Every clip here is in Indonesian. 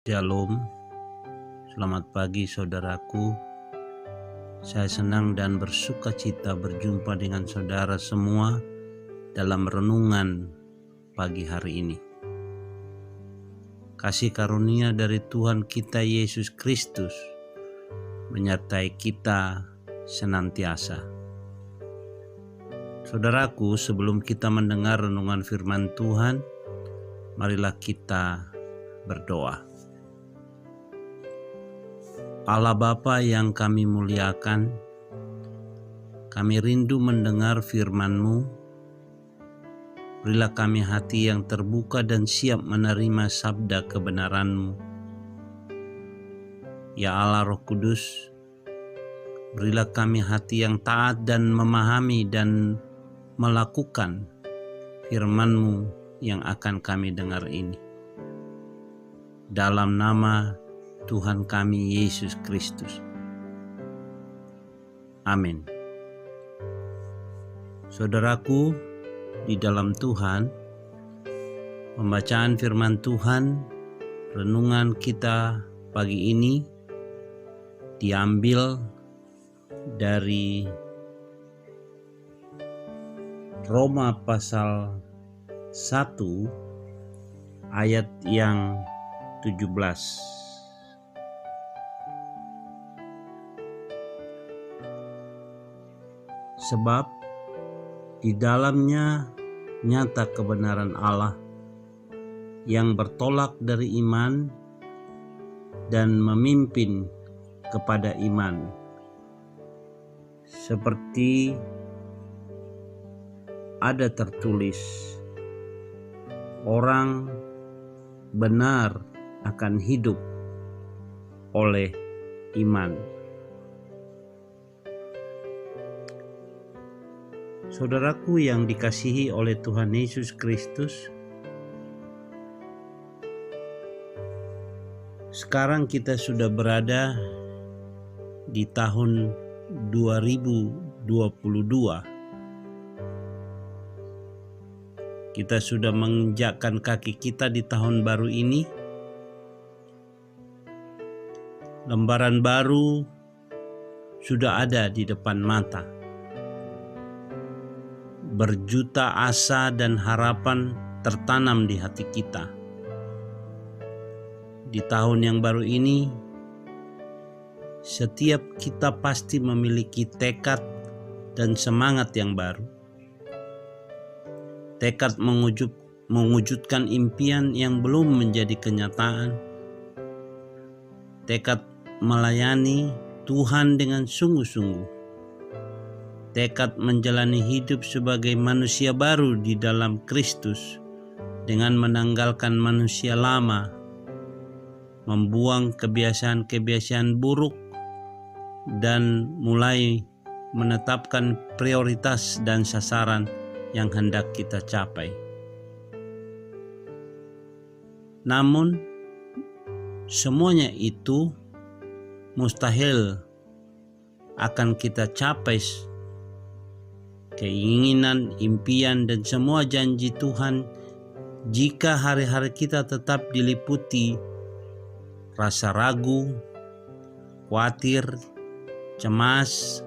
Shalom, selamat pagi saudaraku. Saya senang dan bersuka cita berjumpa dengan saudara semua dalam renungan pagi hari ini. Kasih karunia dari Tuhan kita Yesus Kristus menyertai kita senantiasa. Saudaraku, sebelum kita mendengar renungan firman Tuhan, marilah kita berdoa. Allah Bapa yang kami muliakan, kami rindu mendengar firman-Mu. Berilah kami hati yang terbuka dan siap menerima sabda kebenaran-Mu. Ya Allah Roh Kudus, berilah kami hati yang taat dan memahami dan melakukan firman-Mu yang akan kami dengar ini. Dalam nama Tuhan kami Yesus Kristus. Amin. Saudaraku, di dalam Tuhan, pembacaan firman Tuhan, renungan kita pagi ini diambil dari Roma pasal 1 ayat yang 17. Sebab di dalamnya nyata kebenaran Allah yang bertolak dari iman dan memimpin kepada iman. Seperti ada tertulis, orang benar akan hidup oleh iman. Saudaraku yang dikasihi oleh Tuhan Yesus Kristus, sekarang kita sudah berada di tahun 2022. Kita sudah menginjakkan kaki kita di tahun baru ini. Lembaran baru sudah ada di depan mata. Berjuta asa dan harapan tertanam di hati kita. Di tahun yang baru ini, setiap kita pasti memiliki tekad dan semangat yang baru. Tekad mewujudkan impian yang belum menjadi kenyataan. Tekad melayani Tuhan dengan sungguh-sungguh. Tekad menjalani hidup sebagai manusia baru di dalam Kristus dengan menanggalkan manusia lama, membuang kebiasaan-kebiasaan buruk, dan mulai menetapkan prioritas dan sasaran yang hendak kita capai. Namun, semuanya itu mustahil akan kita capai. Keinginan, impian, dan semua janji Tuhan jika hari-hari kita tetap diliputi rasa ragu, khawatir, cemas,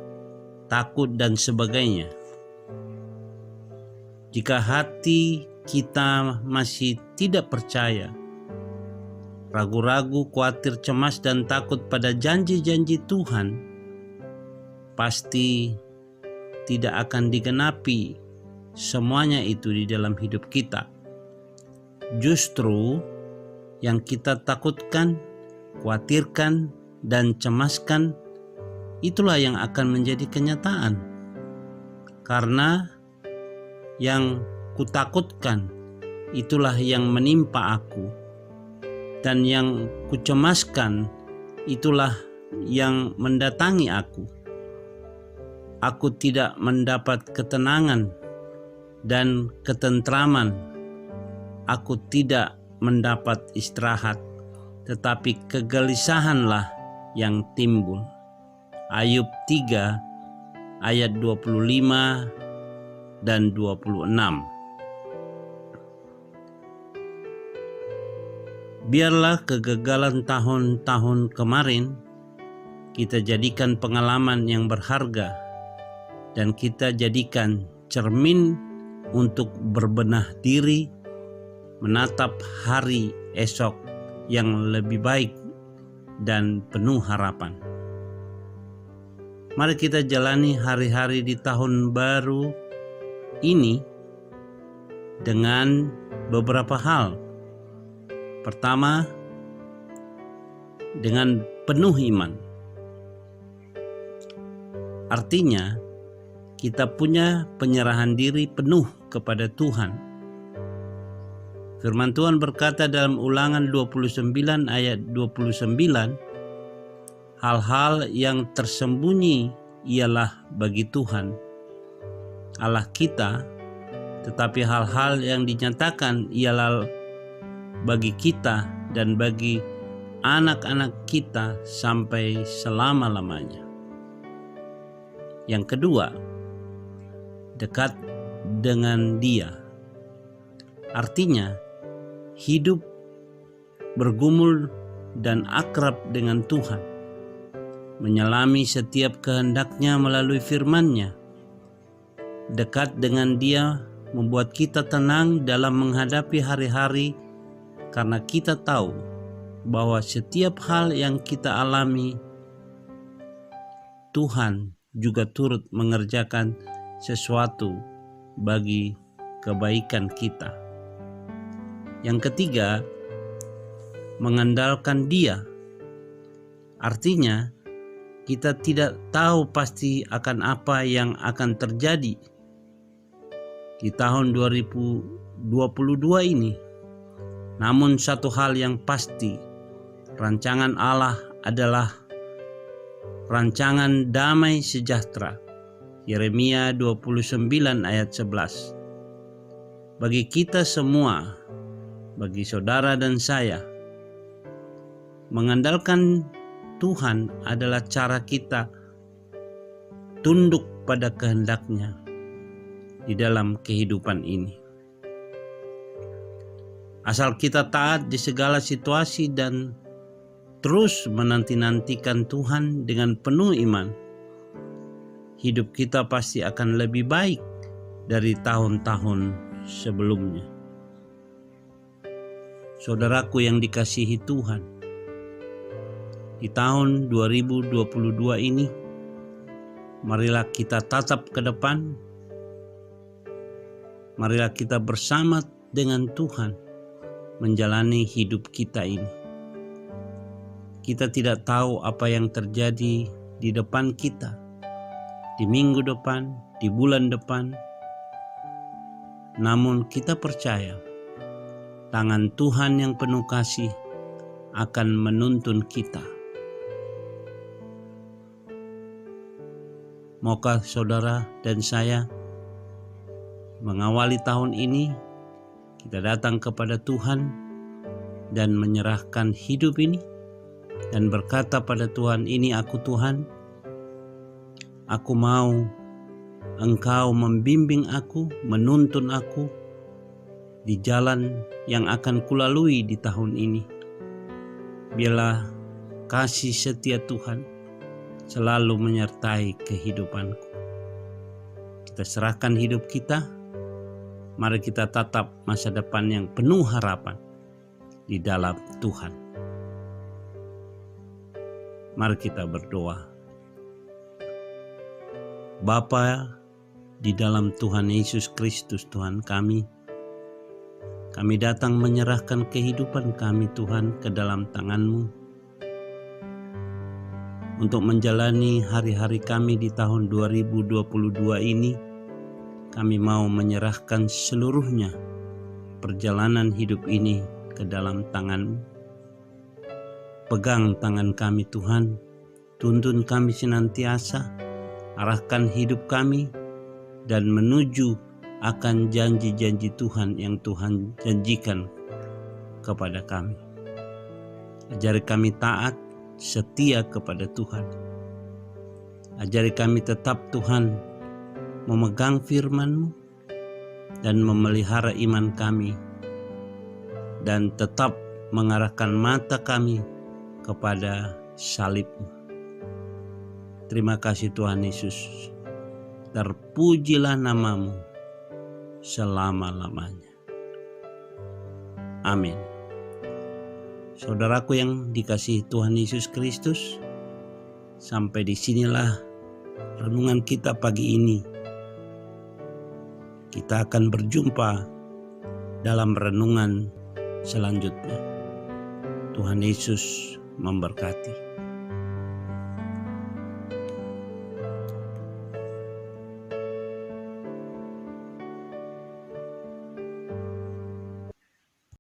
takut, dan sebagainya. Jika hati kita masih tidak percaya, ragu-ragu, khawatir, cemas, dan takut pada janji-janji Tuhan, pasti tidak akan digenapi semuanya itu di dalam hidup kita. Justru yang kita takutkan, khawatirkan, dan cemaskan, itulah yang akan menjadi kenyataan. Karena yang kutakutkan, itulah yang menimpa aku. Dan yang kucemaskan, itulah yang mendatangi aku. Aku tidak mendapat ketenangan dan ketentraman. Aku tidak mendapat istirahat, tetapi kegelisahanlah yang timbul. Ayub 3 ayat 25 dan 26. Biarlah kegagalan tahun-tahun kemarin kita jadikan pengalaman yang berharga dan kita jadikan cermin untuk berbenah diri, menatap hari esok yang lebih baik dan penuh harapan. Mari kita jalani hari-hari di tahun baru ini dengan beberapa hal. Pertama, dengan penuh iman. Artinya, kita punya penyerahan diri penuh kepada Tuhan. Firman Tuhan berkata dalam Ulangan 29 ayat 29, hal-hal yang tersembunyi ialah bagi Tuhan, Allah kita, tetapi hal-hal yang dinyatakan ialah bagi kita dan bagi anak-anak kita sampai selama-lamanya. Yang kedua, dekat dengan Dia. Artinya, hidup bergumul dan akrab dengan Tuhan, menyelami setiap kehendak-Nya melalui firman-Nya. Dekat dengan Dia membuat kita tenang dalam menghadapi hari-hari, karena kita tahu bahwa setiap hal yang kita alami, Tuhan juga turut mengerjakan sesuatu bagi kebaikan kita. Yang ketiga, mengandalkan Dia. Artinya, kita tidak tahu pasti akan apa yang akan terjadi di tahun 2022 ini. Namun satu hal yang pasti, rancangan Allah adalah rancangan damai sejahtera. Yeremia 29 ayat 11. Bagi kita semua, bagi saudara dan saya, mengandalkan Tuhan adalah cara kita tunduk pada kehendak-Nya di dalam kehidupan ini. Asal kita taat di segala situasi dan terus menanti-nantikan Tuhan dengan penuh iman, hidup kita pasti akan lebih baik dari tahun-tahun sebelumnya. Saudaraku yang dikasihi Tuhan, di tahun 2022 ini, marilah kita tatap ke depan, marilah kita bersama dengan Tuhan menjalani hidup kita ini. Kita tidak tahu apa yang terjadi di depan kita, di minggu depan, di bulan depan. Namun kita percaya tangan Tuhan yang penuh kasih akan menuntun kita. Maukah saudara dan saya mengawali tahun ini, kita datang kepada Tuhan dan menyerahkan hidup ini dan berkata pada Tuhan, ini aku Tuhan, aku mau Engkau membimbing aku, menuntun aku di jalan yang akan kulalui di tahun ini. Biarlah kasih setia Tuhan selalu menyertai kehidupanku. Kita serahkan hidup kita. Mari kita tatap masa depan yang penuh harapan di dalam Tuhan. Mari kita berdoa. Bapa di dalam Tuhan Yesus Kristus Tuhan kami datang menyerahkan kehidupan kami Tuhan ke dalam tangan-Mu untuk menjalani hari-hari kami di tahun 2022 ini. Kami mau menyerahkan seluruhnya perjalanan hidup ini ke dalam tangan-Mu. Pegang tangan kami Tuhan, tuntun kami senantiasa, arahkan hidup kami dan menuju akan janji-janji Tuhan yang Tuhan janjikan kepada kami. Ajari kami taat, setia kepada Tuhan. Ajari kami tetap Tuhan memegang firman-Mu dan memelihara iman kami dan tetap mengarahkan mata kami kepada salib-Mu. Terima kasih Tuhan Yesus. Terpujilah nama-Mu selama-lamanya. Amin. Saudaraku yang dikasihi Tuhan Yesus Kristus, sampai disinilah renungan kita pagi ini. Kita akan berjumpa dalam renungan selanjutnya. Tuhan Yesus memberkati.